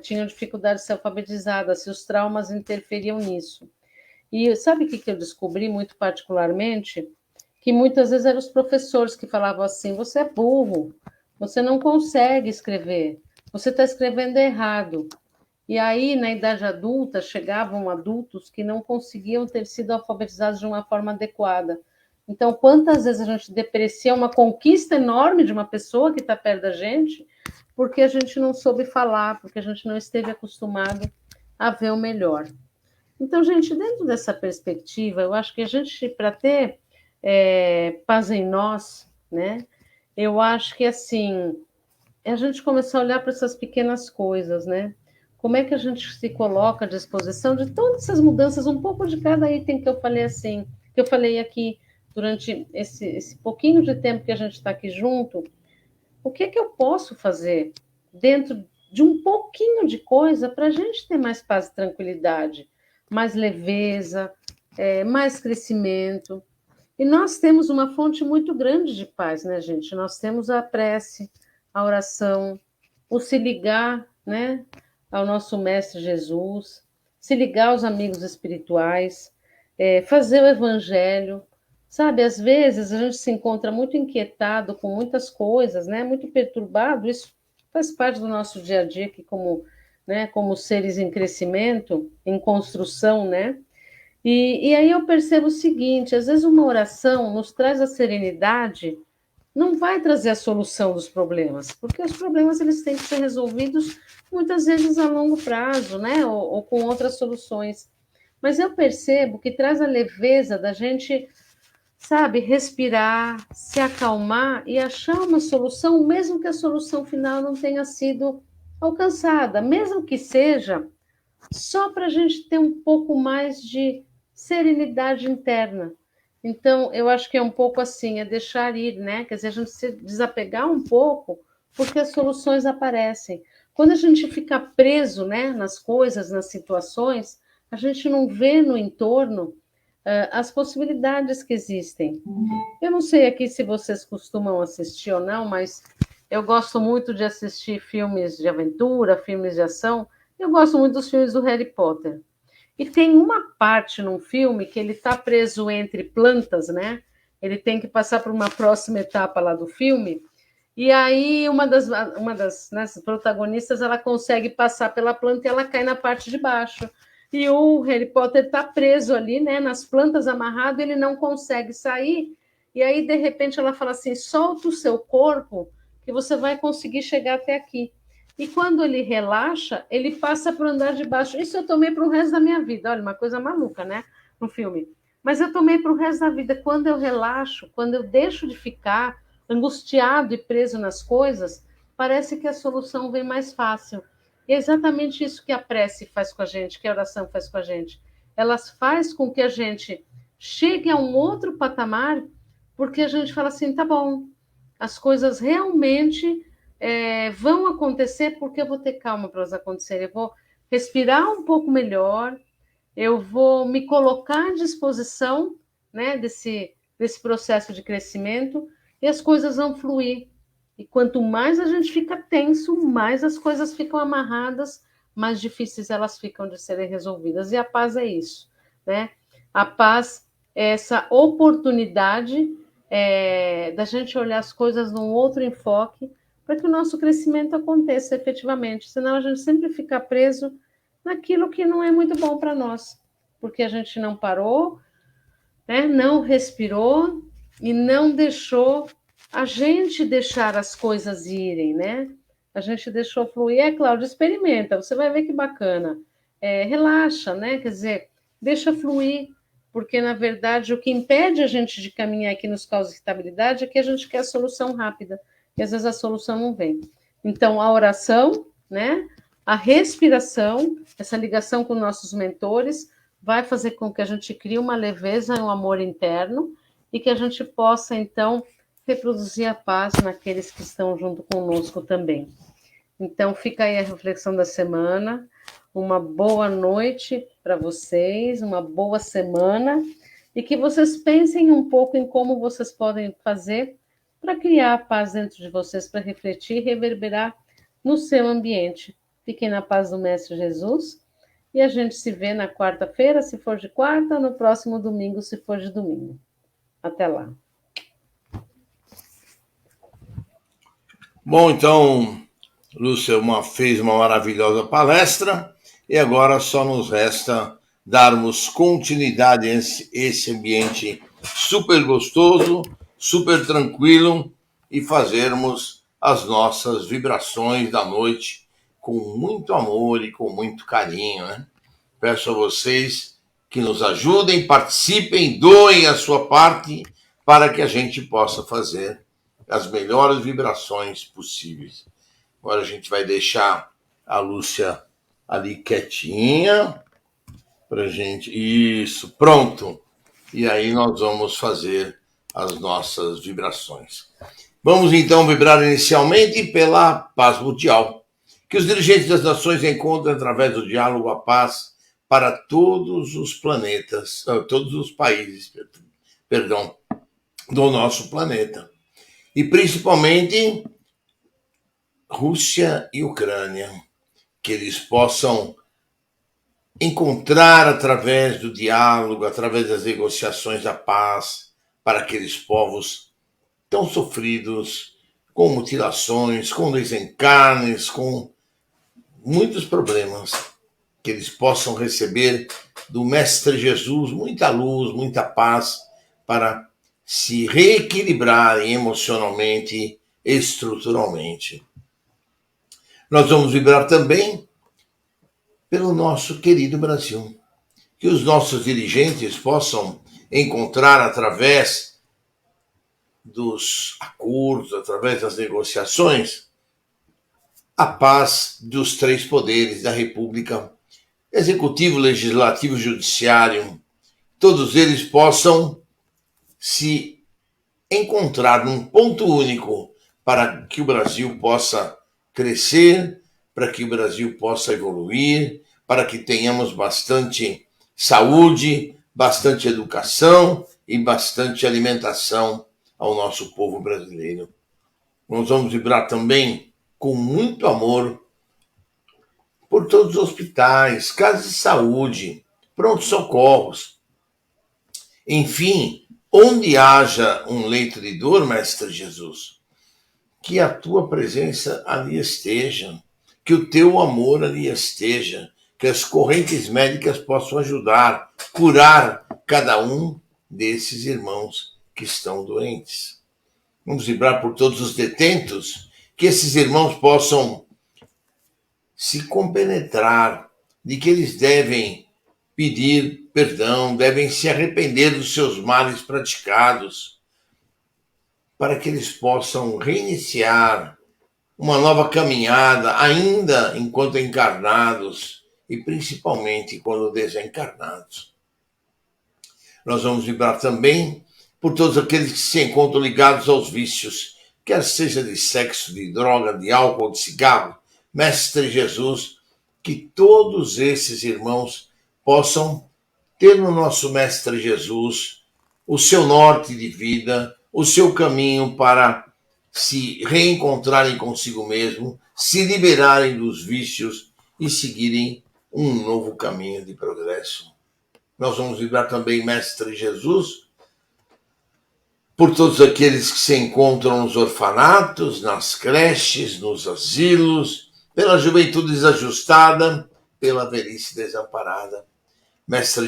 tinham dificuldade de ser alfabetizadas, se os traumas interferiam nisso. E sabe o que eu descobri muito particularmente? Que muitas vezes eram os professores que falavam assim: você é burro, você não consegue escrever, você está escrevendo errado. E aí, na idade adulta, chegavam adultos que não conseguiam ter sido alfabetizados de uma forma adequada. Então, quantas vezes a gente deprecia uma conquista enorme de uma pessoa que está perto da gente, porque a gente não soube falar, porque a gente não esteve acostumado a ver o melhor. Então, gente, dentro dessa perspectiva, eu acho que a gente, para ter paz em nós, né? Eu acho que assim, a gente começar a olhar para essas pequenas coisas, né? como é que a gente se coloca à disposição de todas essas mudanças, um pouco de cada item que eu falei assim, que eu falei aqui durante esse pouquinho de tempo que a gente está aqui junto. O que é que eu posso fazer dentro de um pouquinho de coisa para a gente ter mais paz e tranquilidade, mais leveza, mais crescimento? E nós temos uma fonte muito grande de paz, né, gente? Nós temos a prece, a oração, o se ligar, né, ao nosso Mestre Jesus, se ligar aos amigos espirituais, fazer o evangelho. Sabe, às vezes a gente se encontra muito inquietado com muitas coisas, né, muito perturbado. Isso faz parte do nosso dia a dia, que como seres em crescimento, em construção, né? E aí eu percebo o seguinte: às vezes uma oração nos traz a serenidade, não vai trazer a solução dos problemas, porque os problemas eles têm que ser resolvidos muitas vezes a longo prazo, né? Ou com outras soluções. Mas eu percebo que traz a leveza da gente, sabe, respirar, se acalmar e achar uma solução, mesmo que a solução final não tenha sido alcançada, mesmo que seja só para a gente ter um pouco mais de serenidade interna. Então, eu acho que é um pouco assim, é deixar ir, né? Quer dizer, a gente se desapegar um pouco, porque as soluções aparecem. Quando a gente fica preso, né, nas coisas, nas situações, a gente não vê no entorno as possibilidades que existem. Eu não sei aqui se vocês costumam assistir ou não, mas eu gosto muito de assistir filmes de aventura, filmes de ação. Eu gosto muito dos filmes do Harry Potter. E tem uma parte num filme que ele está preso entre plantas, né? Ele tem que passar por uma próxima etapa lá do filme. E aí uma das né, protagonistas ela consegue passar pela planta e ela cai na parte de baixo. E o Harry Potter está preso ali, né? Nas plantas amarrado, ele não consegue sair. E aí de repente ela fala assim: solta o seu corpo que você vai conseguir chegar até aqui. E quando ele relaxa, ele passa para o andar de baixo. Isso eu tomei para o resto da minha vida. Olha, uma coisa maluca, né? No filme. Mas eu tomei para o resto da vida. Quando eu relaxo, quando eu deixo de ficar angustiado e preso nas coisas, parece que a solução vem mais fácil. E é exatamente isso que a prece faz com a gente, que a oração faz com a gente. Elas faz com que a gente chegue a um outro patamar, porque a gente fala assim, tá bom, as coisas realmente vão acontecer porque eu vou ter calma para elas acontecerem. Eu vou respirar um pouco melhor, eu vou me colocar à disposição, né, desse processo de crescimento e as coisas vão fluir. E quanto mais a gente fica tenso, mais as coisas ficam amarradas, mais difíceis elas ficam de serem resolvidas. E a paz é isso, né? A paz é essa oportunidade da gente olhar as coisas num outro enfoque para que o nosso crescimento aconteça efetivamente. Senão a gente sempre fica preso naquilo que não é muito bom para nós, porque a gente não parou, né? Não respirou e não deixou a gente deixar as coisas irem, né? A gente deixou fluir. Cláudia, experimenta, você vai ver que bacana. Relaxa, né? Quer dizer, deixa fluir, porque, na verdade, o que impede a gente de caminhar aqui nos causa estabilidade é que a gente quer a solução rápida, e às vezes a solução não vem. Então, a oração, né? A respiração, essa ligação com nossos mentores, vai fazer com que a gente crie uma leveza e um amor interno e que a gente possa, então, reproduzir a paz naqueles que estão junto conosco também. Então, fica aí a reflexão da semana. Uma boa noite para vocês, uma boa semana e que vocês pensem um pouco em como vocês podem fazer para criar a paz dentro de vocês, para refletir e reverberar no seu ambiente. Fiquem na paz do Mestre Jesus e a gente se vê na quarta-feira, se for de quarta, no próximo domingo, se for de domingo. Até lá. Bom, então, Lúcia fez uma maravilhosa palestra e agora só nos resta darmos continuidade a esse ambiente super gostoso, super tranquilo e fazermos as nossas vibrações da noite com muito amor e com muito carinho, né? Peço a vocês que nos ajudem, participem, doem a sua parte para que a gente possa fazer as melhores vibrações possíveis. Agora a gente vai deixar a Lúcia ali quietinha pra gente. Isso, pronto. E aí nós vamos fazer as nossas vibrações. Vamos então vibrar inicialmente pela paz mundial. Que os dirigentes das nações encontrem através do diálogo a paz para todos os planetas, todos os países, perdão, do nosso planeta. E principalmente Rússia e Ucrânia, que eles possam encontrar através do diálogo, através das negociações a paz para aqueles povos tão sofridos, com mutilações, com desencarnes, com muitos problemas, que eles possam receber do Mestre Jesus muita luz, muita paz para se reequilibrarem emocionalmente, estruturalmente. Nós vamos vibrar também pelo nosso querido Brasil. Que os nossos dirigentes possam encontrar através dos acordos, através das negociações, a paz dos três poderes da República, executivo, legislativo e judiciário, todos eles possam se encontrar num ponto único para que o Brasil possa crescer, para que o Brasil possa evoluir, para que tenhamos bastante saúde, bastante educação e bastante alimentação ao nosso povo brasileiro. Nós vamos vibrar também com muito amor por todos os hospitais, casas de saúde, pronto-socorros. Enfim, onde haja um leito de dor, Mestre Jesus, que a tua presença ali esteja, que o teu amor ali esteja, que as correntes médicas possam ajudar, curar cada um desses irmãos que estão doentes. Vamos vibrar por todos os detentos, que esses irmãos possam se compenetrar de que eles devem pedir perdão, devem se arrepender dos seus males praticados, para que eles possam reiniciar uma nova caminhada, ainda enquanto encarnados e principalmente quando desencarnados. Nós vamos vibrar também por todos aqueles que se encontram ligados aos vícios, quer seja de sexo, de droga, de álcool, de cigarro. Mestre Jesus, que todos esses irmãos possam ter no nosso Mestre Jesus o seu norte de vida, o seu caminho para se reencontrarem consigo mesmo, se liberarem dos vícios e seguirem um novo caminho de progresso. Nós vamos vibrar também, Mestre Jesus, por todos aqueles que se encontram nos orfanatos, nas creches, nos asilos, pela juventude desajustada, pela velhice desamparada. Mestre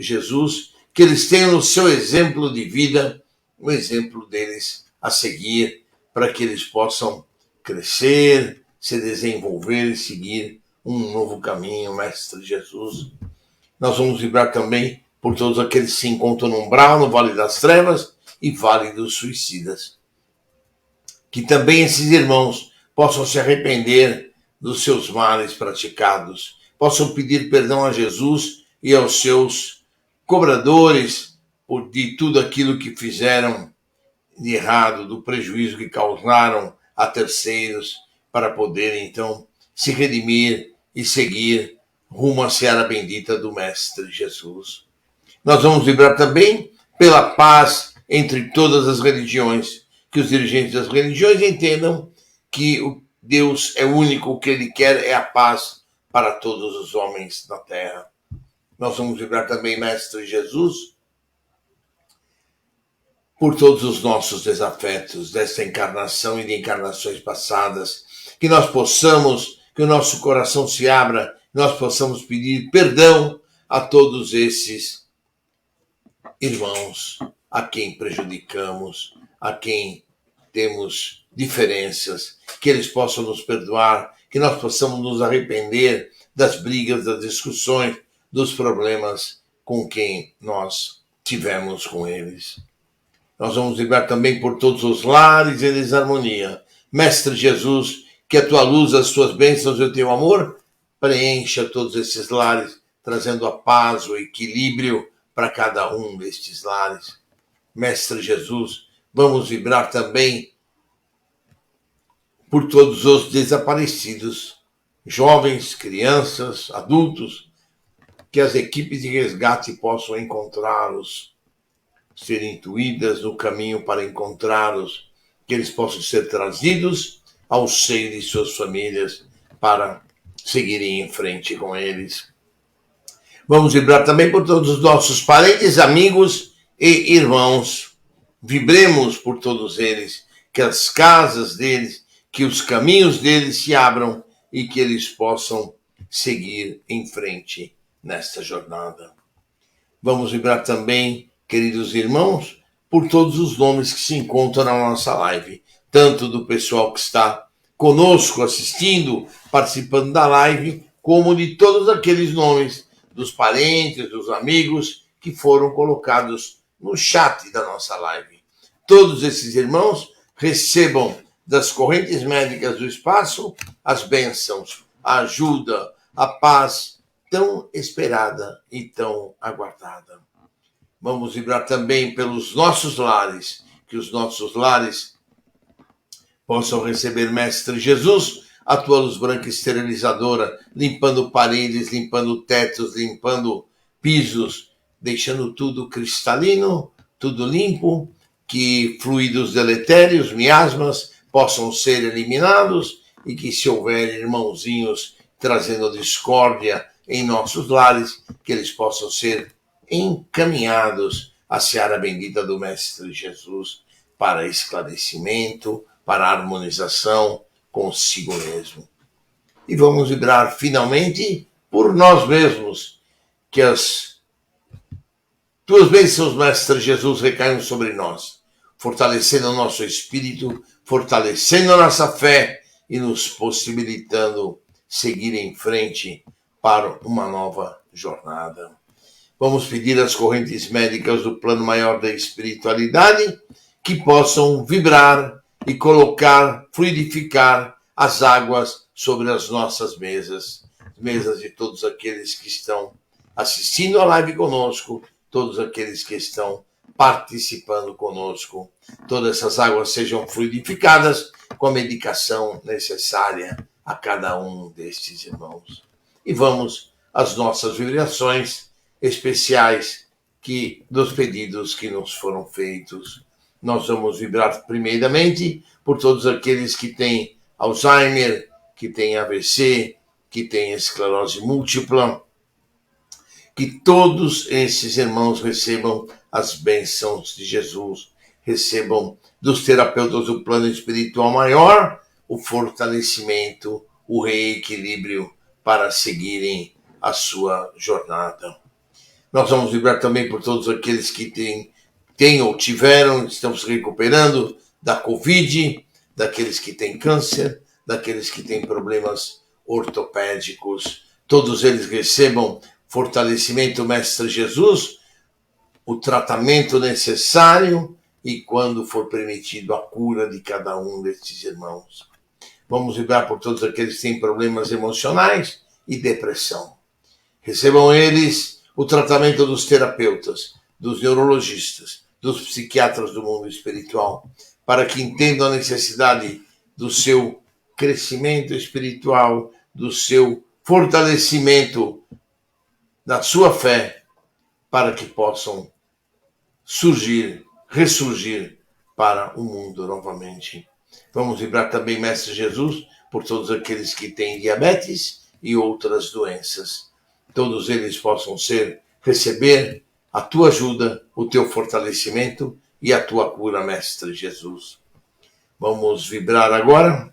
Jesus, que eles tenham no seu exemplo de vida, o exemplo deles a seguir, para que eles possam crescer, se desenvolver e seguir um novo caminho, Mestre Jesus. Nós vamos vibrar também por todos aqueles que se encontram no umbral, no Vale das Trevas e Vale dos Suicidas. Que também esses irmãos possam se arrepender dos seus males praticados, possam pedir perdão a Jesus e aos seus cobradores de tudo aquilo que fizeram de errado, do prejuízo que causaram a terceiros, para poderem então se redimir e seguir rumo à seara bendita do Mestre Jesus. Nós vamos vibrar também pela paz entre todas as religiões, que os dirigentes das religiões entendam que o Deus é único, o que ele quer é a paz para todos os homens na terra. Nós vamos vibrar também, Mestre Jesus, por todos os nossos desafetos desta encarnação e de encarnações passadas, que nós possamos, que o nosso coração se abra, nós possamos pedir perdão a todos esses irmãos a quem prejudicamos, a quem temos diferenças, que eles possam nos perdoar, que nós possamos nos arrepender das brigas, das discussões, dos problemas com quem nós tivemos com eles. Nós vamos vibrar também por todos os lares em desarmonia. Mestre Jesus, que a tua luz, as tuas bênçãos e o teu amor preencha todos esses lares, trazendo a paz, o equilíbrio para cada um destes lares. Mestre Jesus, vamos vibrar também por todos os desaparecidos, jovens, crianças, adultos, que as equipes de resgate possam encontrá-los, ser intuídas no caminho para encontrá-los, que eles possam ser trazidos ao seio de suas famílias para seguirem em frente com eles. Vamos vibrar também por todos os nossos parentes, amigos e irmãos. Vibremos por todos eles, que as casas deles, que os caminhos deles se abram e que eles possam seguir em frente nesta jornada. Vamos vibrar também, queridos irmãos, por todos os nomes que se encontram na nossa live, tanto do pessoal que está conosco assistindo, participando da live, como de todos aqueles nomes dos parentes, dos amigos que foram colocados no chat da nossa live. Todos esses irmãos recebam das correntes médicas do espaço as bênçãos, a ajuda, a paz tão esperada e tão aguardada. Vamos vibrar também pelos nossos lares, que os nossos lares possam receber, Mestre Jesus, a tua luz branca esterilizadora, limpando paredes, limpando tetos, limpando pisos, deixando tudo cristalino, tudo limpo, que fluidos deletérios, miasmas, possam ser eliminados e que, se houver irmãozinhos trazendo discórdia em nossos lares, que eles possam ser encaminhados à seara bendita do Mestre Jesus para esclarecimento, para harmonização consigo mesmo. E vamos vibrar finalmente por nós mesmos, que as tuas bênçãos, Mestre Jesus, recaiam sobre nós, fortalecendo o nosso espírito, fortalecendo a nossa fé e nos possibilitando seguir em frente para uma nova jornada. Vamos pedir às correntes médicas do plano maior da espiritualidade que possam vibrar e colocar, fluidificar as águas sobre as nossas mesas de todos aqueles que estão assistindo a live conosco, todos aqueles que estão participando conosco. Todas essas águas sejam fluidificadas com a medicação necessária a cada um destes irmãos. E vamos às nossas vibrações especiais dos pedidos que nos foram feitos. Nós vamos vibrar primeiramente por todos aqueles que têm Alzheimer, que têm AVC, que têm esclerose múltipla, que todos esses irmãos recebam as bênçãos de Jesus, recebam dos terapeutas do plano espiritual maior o fortalecimento, o reequilíbrio para seguirem a sua jornada. Nós vamos vibrar também por todos aqueles que têm ou tiveram, estão se recuperando da Covid, daqueles que têm câncer, daqueles que têm problemas ortopédicos. Todos eles recebam fortalecimento, Mestre Jesus, o tratamento necessário e, quando for permitido, a cura de cada um destes irmãos. Vamos vibrar por todos aqueles que têm problemas emocionais e depressão. Recebam eles o tratamento dos terapeutas, dos neurologistas, dos psiquiatras do mundo espiritual, para que entendam a necessidade do seu crescimento espiritual, do seu fortalecimento da sua fé, para que possam ressurgir para o mundo novamente. Vamos vibrar também, Mestre Jesus, por todos aqueles que têm diabetes e outras doenças. Todos eles possam receber a tua ajuda, o teu fortalecimento e a tua cura, Mestre Jesus. Vamos vibrar agora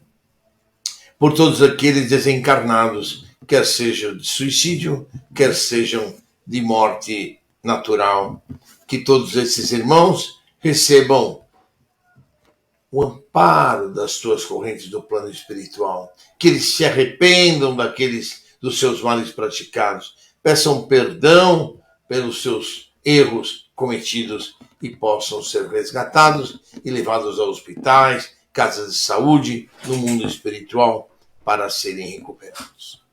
por todos aqueles desencarnados, quer sejam de suicídio, quer sejam de morte natural. Que todos esses irmãos recebam o amparo das tuas correntes do plano espiritual, que eles se arrependam dos seus males praticados, peçam perdão pelos seus erros cometidos e possam ser resgatados e levados a hospitais, casas de saúde, no mundo espiritual, para serem recuperados.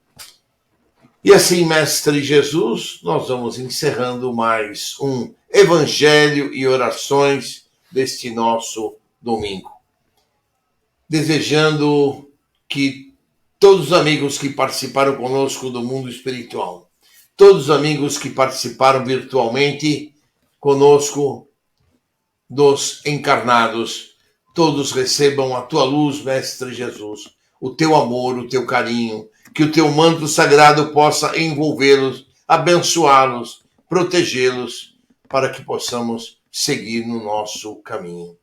E assim, Mestre Jesus, nós vamos encerrando mais um Evangelho e Orações deste nosso domingo. Desejando que todos os amigos que participaram conosco do mundo espiritual, todos os amigos que participaram virtualmente conosco dos encarnados, todos recebam a tua luz, Mestre Jesus, o teu amor, o teu carinho, que o teu manto sagrado possa envolvê-los, abençoá-los, protegê-los, para que possamos seguir no nosso caminho.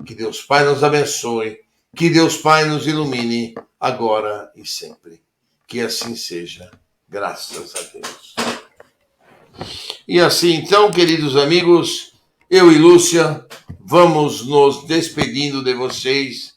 Que Deus Pai nos abençoe, que Deus Pai nos ilumine, agora e sempre. Que assim seja, graças a Deus. E assim, então, queridos amigos, eu e Lúcia vamos nos despedindo de vocês,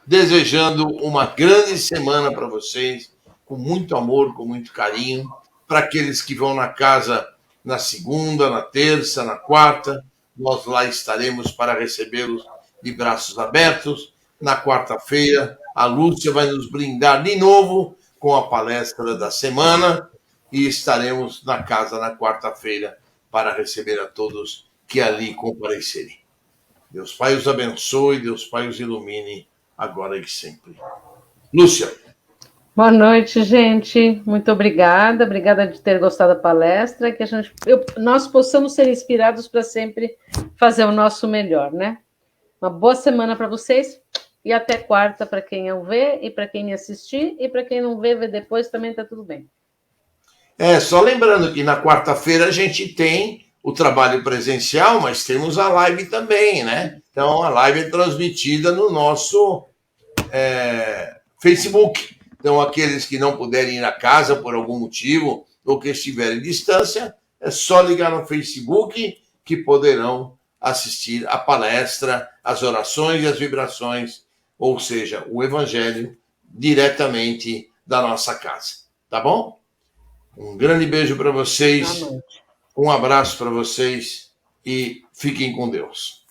desejando uma grande semana para vocês, com muito amor, com muito carinho, para aqueles que vão na casa na segunda, na terça, na quarta, nós lá estaremos para recebê-los de braços abertos. Na quarta-feira, a Lúcia vai nos brindar de novo com a palestra da semana e estaremos na casa na quarta-feira para receber a todos que ali comparecerem. Deus Pai os abençoe, Deus Pai os ilumine, agora e sempre. Lúcia. Boa noite, gente. Muito obrigada. Obrigada de ter gostado da palestra. Que nós possamos ser inspirados para sempre fazer o nosso melhor, né? Uma boa semana para vocês e até quarta para quem não vê e para quem assistir e para quem não vê depois também está tudo bem. Só lembrando que na quarta-feira a gente tem o trabalho presencial, mas temos a live também, né? Então a live é transmitida no nosso Facebook. Então, aqueles que não puderem ir à casa por algum motivo ou que estiverem em distância, é só ligar no Facebook que poderão assistir a palestra, as orações e as vibrações, ou seja, o Evangelho, diretamente da nossa casa. Tá bom? Um grande beijo para vocês, um abraço para vocês e fiquem com Deus.